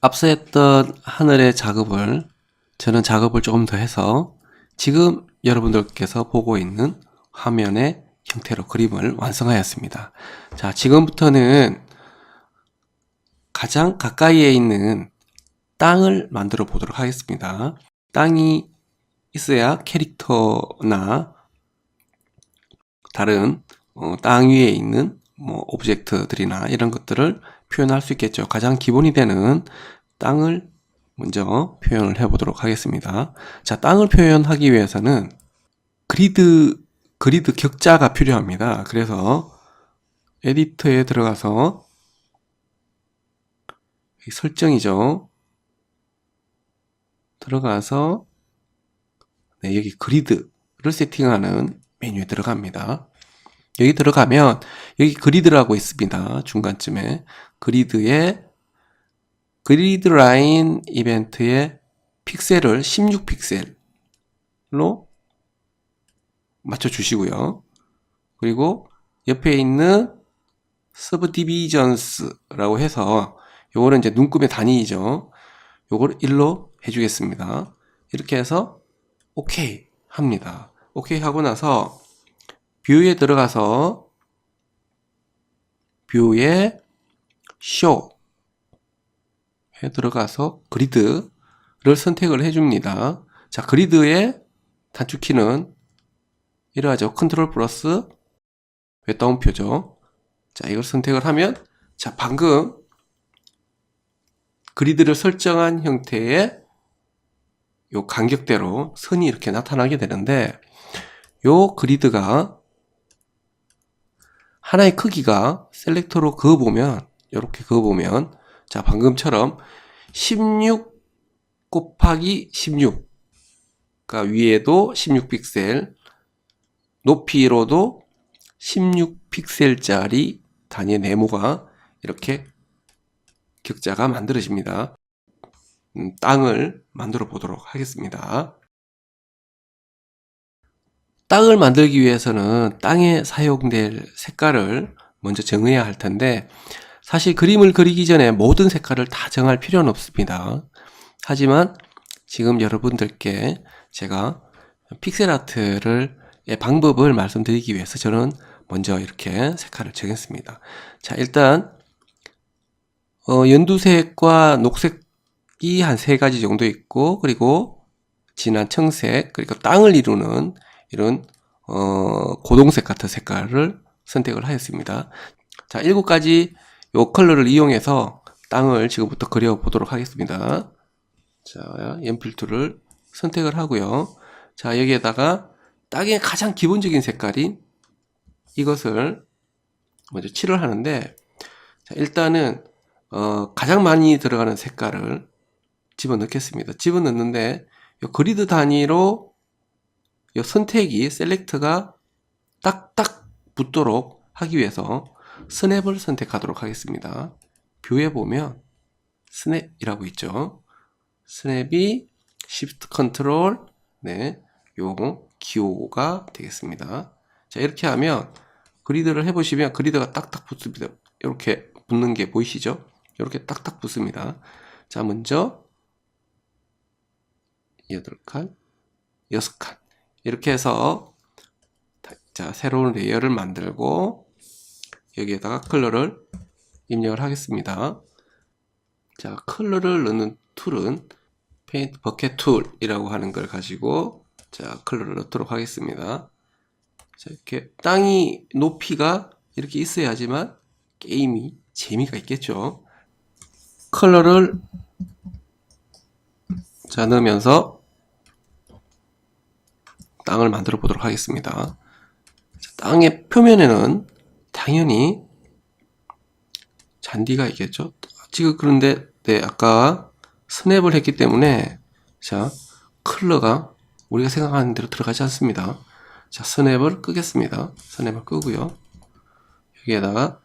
앞서 했던 하늘의 작업을 저는 작업을 조금 더 해서 지금 여러분들께서 보고 있는 화면의 형태로 그림을 완성하였습니다. 자, 지금부터는 가장 가까이에 있는 땅을 만들어 보도록 하겠습니다. 땅이 있어야 캐릭터나 다른 땅 위에 있는 오브젝트들이나 이런 것들을 표현할 수 있겠죠. 가장 기본이 되는 땅을 먼저 표현을 해 보도록 하겠습니다. 자, 땅을 표현하기 위해서는 그리드 격자가 필요합니다. 그래서 에디터에 들어가서 설정이죠. 들어가서 여기 그리드를 세팅하는 메뉴에 들어갑니다. 여기 들어가면 여기 그리드라고 있습니다. 중간쯤에 그리드 라인 이벤트의 픽셀을 16픽셀로 맞춰 주시고요. 그리고 옆에 있는 subdivisions라고 해서 요거는 이제 눈금의 단위이죠. 요걸 1로 해주겠습니다. 이렇게 해서 OK 합니다. OK 하고 나서 뷰에 들어가서 뷰에 show에 들어가서 그리드를 선택을 해줍니다. 자, 그리드의 단축키는 이러하죠. 컨트롤 플러스 웹다운표죠. 자, 이걸 선택을 하면 자, 방금 그리드를 설정한 형태의 요 간격대로 선이 이렇게 나타나게 되는데 요 그리드가 하나의 크기가 셀렉터로 그어보면 이렇게 그어보면 자, 방금처럼 16 곱하기 16 그러니까 위에도 16픽셀 높이로도 16픽셀짜리 단위의 네모가 이렇게 격자가 만들어집니다. 땅을 만들어 보도록 하겠습니다. 땅을 만들기 위해서는 땅에 사용될 색깔을 먼저 정해야 할 텐데 사실 그림을 그리기 전에 모든 색깔을 다 정할 필요는 없습니다. 하지만 지금 여러분들께 제가 픽셀 아트의 방법을 말씀드리기 위해서 저는 먼저 이렇게 색깔을 정했습니다. 자, 일단 연두색과 녹색이 한 3가지 정도 있고 그리고 진한 청색 그리고 땅을 이루는 이런 고동색 같은 색깔을 선택을 하였습니다. 자, 7가지 요 컬러를 이용해서 땅을 지금부터 그려 보도록 하겠습니다. 자, 연필 툴을 선택을 하고요. 자, 여기에다가 땅의 가장 기본적인 색깔인 이것을 먼저 칠을 하는데 자, 일단은 가장 많이 들어가는 색깔을 집어넣겠습니다. 집어넣는데 요 그리드 단위로 요 선택이 셀렉트가 딱딱 붙도록 하기 위해서 스냅을 선택하도록 하겠습니다. 뷰에 보면 스냅이라고 있죠. 스냅이 Shift Control 요 기호가 되겠습니다. 자, 이렇게 하면 그리드를 해보시면 그리드가 딱딱 붙습니다. 이렇게 붙는 게 보이시죠? 이렇게 딱딱 붙습니다. 자, 먼저 8칸, 6칸 이렇게 해서 자, 새로운 레이어를 만들고 여기에다가 컬러를 입력을 하겠습니다. 자, 컬러를 넣는 툴은 페인트 버켓 툴이라고 하는 걸 가지고 자, 컬러를 넣도록 하겠습니다. 자, 이렇게 땅이 높이가 이렇게 있어야지만 게임이 재미가 있겠죠. 컬러를 자, 넣으면서 땅을 만들어 보도록 하겠습니다. 자, 땅의 표면에는 당연히 잔디가 있겠죠. 지금 그런데 아까 스냅을 했기 때문에 자, 컬러가 우리가 생각하는 대로 들어가지 않습니다. 자, 스냅을 끄겠습니다. 스냅을 끄고요. 여기에다가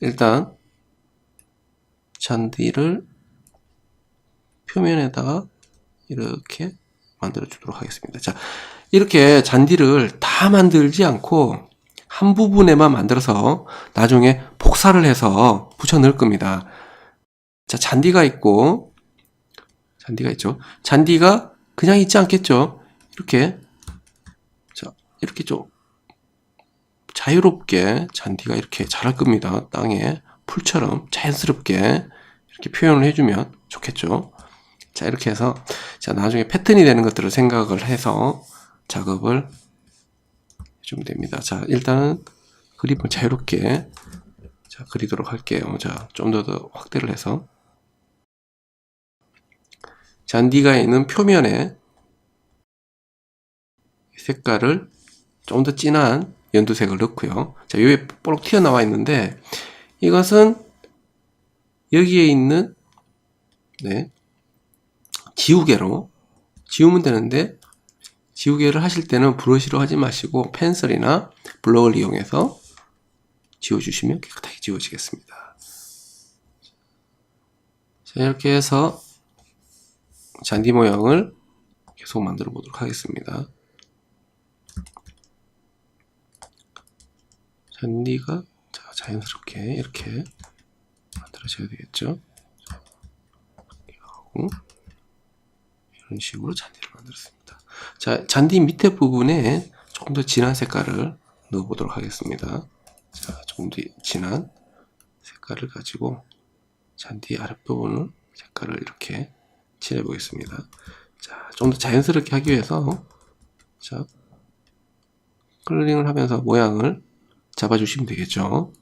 일단 잔디를 표면에다가 이렇게 만들어 주도록 하겠습니다. 자, 이렇게 잔디를 다 만들지 않고 한 부분에만 만들어서 나중에 복사를 해서 붙여 넣을 겁니다. 자, 잔디가 있고 잔디가 있죠. 잔디가 그냥 있지 않겠죠. 이렇게, 자, 이렇게 좀 자유롭게 잔디가 이렇게 자랄 겁니다. 땅에 풀처럼 자연스럽게 이렇게 표현을 해주면 좋겠죠. 자, 이렇게 해서, 자, 나중에 패턴이 되는 것들을 생각을 해서 작업을 해주면 됩니다. 자, 일단은 그림을 자유롭게, 자, 그리도록 할게요. 자, 좀 더 확대를 해서. 잔디가 있는 표면에 색깔을 좀 더 진한 연두색을 넣고요. 자, 여기 뽀록 튀어나와 있는데, 이것은 여기에 있는, 네, 지우개로 지우면 되는데, 지우개를 하실 때는 브러쉬로 하지 마시고 펜슬이나 블럭을 이용해서 지워주시면 깨끗하게 지워지겠습니다. 자, 이렇게 해서 잔디 모양을 계속 만들어 보도록 하겠습니다. 잔디가 자연스럽게 이렇게 만들어져야 되겠죠. 이런 식으로 잔디를 만들었습니다. 자, 잔디 밑에 부분에 조금 더 진한 색깔을 넣어 보도록 하겠습니다. 자, 조금 더 진한 색깔을 가지고 잔디 아랫부분을 색깔을 이렇게 칠해 보겠습니다. 자, 좀 더 자연스럽게 하기 위해서, 자, 컬러링을 하면서 모양을 잡아주시면 되겠죠.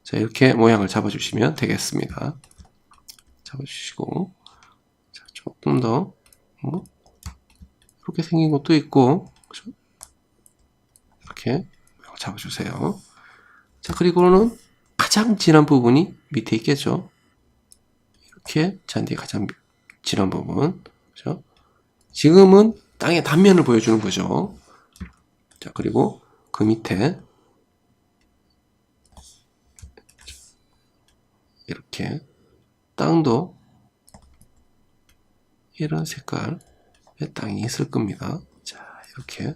자, 이렇게 모양을 잡아주시면 되겠습니다. 잡아주시고, 자, 조금 더, 이렇게 생긴 것도 있고, 그렇죠? 이렇게 잡아주세요. 자, 그리고는 가장 진한 부분이 밑에 있겠죠. 이렇게 잔디의 가장 진한 부분, 그렇죠? 지금은 땅의 단면을 보여주는 거죠. 자, 그리고 그 밑에 이렇게 땅도 이런 색깔의 땅이 있을 겁니다. 자, 이렇게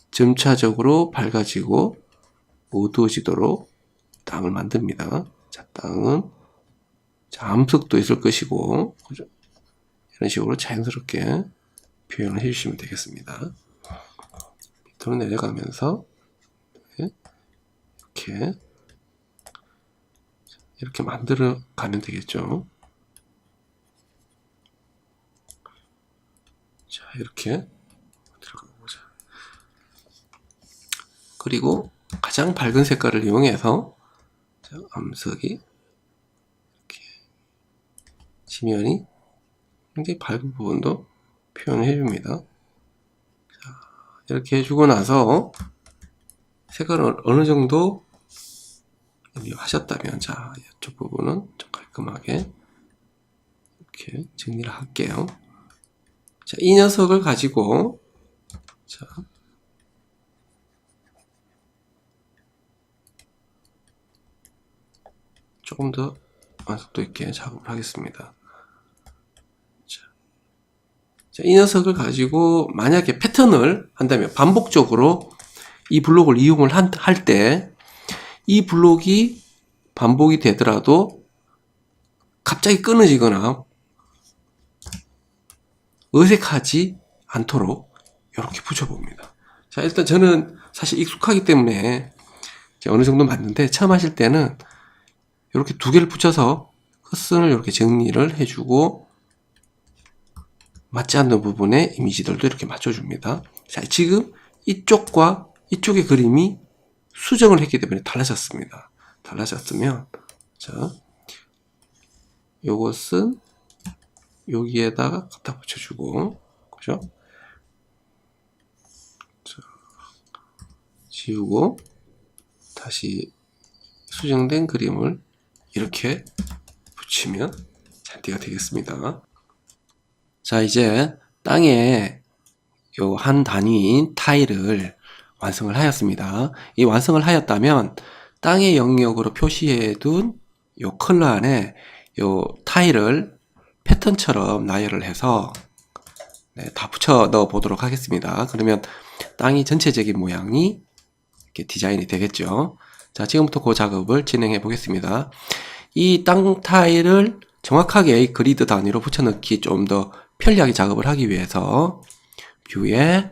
점차적으로 밝아지고 어두워지도록 땅을 만듭니다. 자, 땅은 암석도 있을 것이고, 그죠? 이런 식으로 자연스럽게 표현을 해주시면 되겠습니다. 밑으로 내려가면서 이렇게 만들어 가면 되겠죠. 자, 이렇게 들어가 보자. 그리고 가장 밝은 색깔을 이용해서, 자, 암석이 이렇게 지면이 굉장히 밝은 부분도 표현을 해줍니다. 자, 이렇게 해주고 나서 색깔을 어느 정도 하셨다면, 자, 이쪽 부분은 좀 깔끔하게 이렇게 정리를 할게요. 자, 이 녀석을 가지고, 자, 조금 더 완성도 있게 작업을 하겠습니다. 자, 이 녀석을 가지고 만약에 패턴을 한다면 반복적으로 이 블록을 이용을 할 때 이 블록이 반복이 되더라도 갑자기 끊어지거나 어색하지 않도록 이렇게 붙여봅니다. 자, 일단 저는 사실 익숙하기 때문에 어느 정도 맞는데, 처음 하실 때는 이렇게 두 개를 붙여서 컷선을 이렇게 정리를 해주고 맞지 않는 부분에 이미지들도 이렇게 맞춰줍니다. 자, 지금 이쪽과 이쪽의 그림이 수정을 했기 때문에 달라졌습니다. 달라졌으면, 자, 요것은 여기에다가 갖다 붙여주고, 그죠? 자, 지우고 다시 수정된 그림을 이렇게 붙이면 잔디가 되겠습니다. 자, 이제 땅에 요 한 단위인 타일을 완성을 하였습니다. 이 완성을 하였다면 땅의 영역으로 표시해둔 요 컬러 안에 요 타일을 패턴처럼 나열을 해서 다 붙여 넣어 보도록 하겠습니다. 그러면 땅이 전체적인 모양이 이렇게 디자인이 되겠죠. 자, 지금부터 그 작업을 진행해 보겠습니다. 이 땅 타일을 정확하게 이 그리드 단위로 붙여넣기 좀 더 편리하게 작업을 하기 위해서 뷰에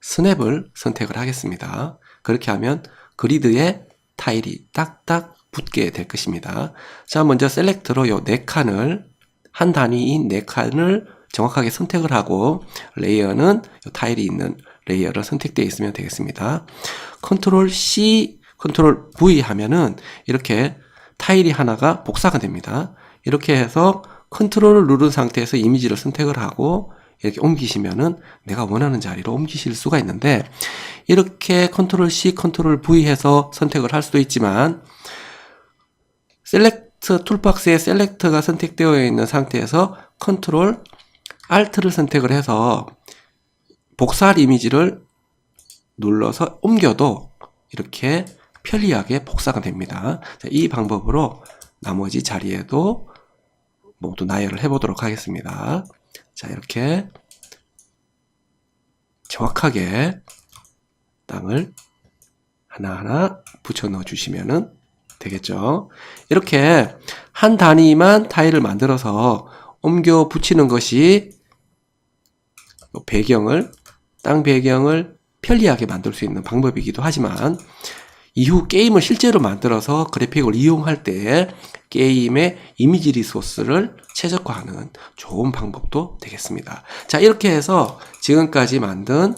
스냅을 선택을 하겠습니다. 그렇게 하면 그리드에 타일이 딱딱 붙게 될 것입니다. 자, 먼저 셀렉트로 요 4칸을, 한 단위인 4칸을 정확하게 선택을 하고, 레이어는 요 타일이 있는 레이어를 선택되어 있으면 되겠습니다. 컨트롤 C, 컨트롤 V 하면은 이렇게 타일이 하나가 복사가 됩니다. 이렇게 해서 컨트롤을 누른 상태에서 이미지를 선택을 하고 이렇게 옮기시면은 내가 원하는 자리로 옮기실 수가 있는데, 이렇게 컨트롤 C, 컨트롤 V 해서 선택을 할 수도 있지만, 셀렉트 툴박스에 셀렉트가 선택되어 있는 상태에서 컨트롤 Alt를 선택을 해서 복사할 이미지를 눌러서 옮겨도 이렇게 편리하게 복사가 됩니다. 자, 이 방법으로 나머지 자리에도 모두 나열을 해보도록 하겠습니다. 자, 이렇게 정확하게 땅을 하나하나 붙여 넣어 주시면 되겠죠. 이렇게 한 단위만 타일을 만들어서 옮겨 붙이는 것이 배경을, 땅 배경을 편리하게 만들 수 있는 방법이기도 하지만, 이후 게임을 실제로 만들어서 그래픽을 이용할 때 게임의 이미지 리소스를 최적화하는 좋은 방법도 되겠습니다. 자, 이렇게 해서 지금까지 만든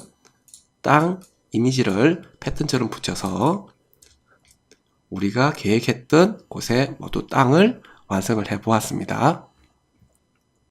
땅 이미지를 패턴처럼 붙여서 우리가 계획했던 곳에 모두 땅을 완성을 해 보았습니다.